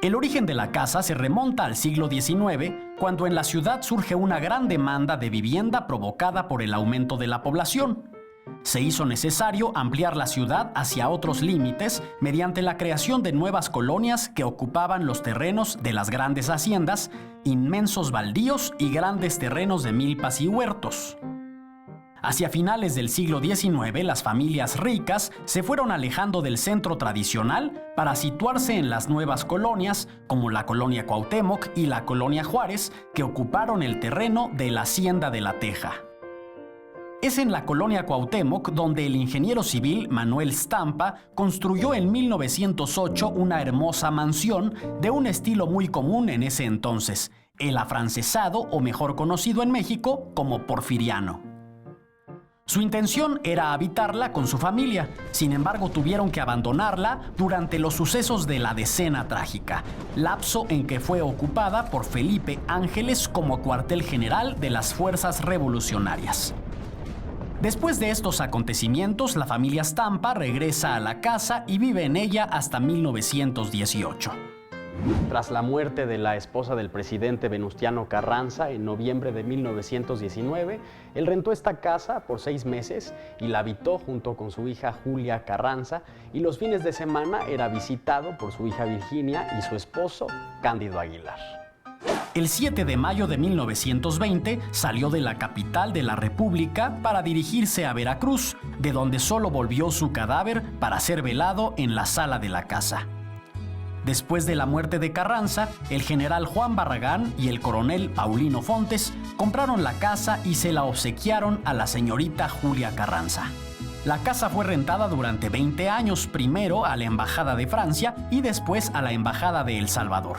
El origen de la casa se remonta al siglo XIX, cuando en la ciudad surge una gran demanda de vivienda provocada por el aumento de la población. Se hizo necesario ampliar la ciudad hacia otros límites mediante la creación de nuevas colonias que ocupaban los terrenos de las grandes haciendas, inmensos baldíos y grandes terrenos de milpas y huertos. Hacia finales del siglo XIX, las familias ricas se fueron alejando del centro tradicional para situarse en las nuevas colonias, como la colonia Cuauhtémoc y la colonia Juárez, que ocuparon el terreno de la Hacienda de la Teja. Es en la colonia Cuauhtémoc donde el ingeniero civil Manuel Stampa construyó en 1908 una hermosa mansión de un estilo muy común en ese entonces, el afrancesado, o mejor conocido en México como porfiriano. Su intención era habitarla con su familia, sin embargo tuvieron que abandonarla durante los sucesos de la Decena Trágica, lapso en que fue ocupada por Felipe Ángeles como cuartel general de las fuerzas revolucionarias. Después de estos acontecimientos, la familia Stampa regresa a la casa y vive en ella hasta 1918. Tras la muerte de la esposa del presidente Venustiano Carranza en noviembre de 1919, él rentó esta casa por 6 meses y la habitó junto con su hija Julia Carranza, y los fines de semana era visitado por su hija Virginia y su esposo Cándido Aguilar. El 7 de mayo de 1920 salió de la capital de la República para dirigirse a Veracruz, de donde solo volvió su cadáver para ser velado en la sala de la casa. Después de la muerte de Carranza, el general Juan Barragán y el coronel Paulino Fontes compraron la casa y se la obsequiaron a la señorita Julia Carranza. La casa fue rentada durante 20 años, primero a la Embajada de Francia y después a la Embajada de El Salvador.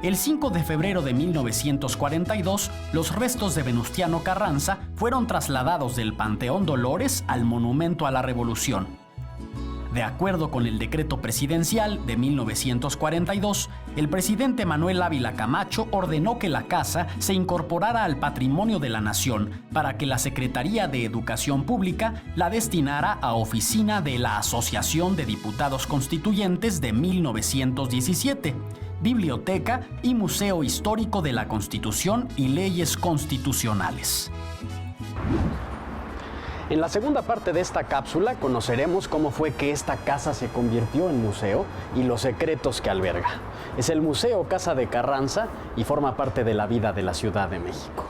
El 5 de febrero de 1942, los restos de Venustiano Carranza fueron trasladados del Panteón Dolores al Monumento a la Revolución. De acuerdo con el decreto presidencial de 1942, el presidente Manuel Ávila Camacho ordenó que la casa se incorporara al patrimonio de la nación para que la Secretaría de Educación Pública la destinara a oficina de la Asociación de Diputados Constituyentes de 1917, biblioteca y museo histórico de la Constitución y leyes constitucionales. En la segunda parte de esta cápsula conoceremos cómo fue que esta casa se convirtió en museo y los secretos que alberga. Es el Museo Casa de Carranza y forma parte de la vida de la Ciudad de México.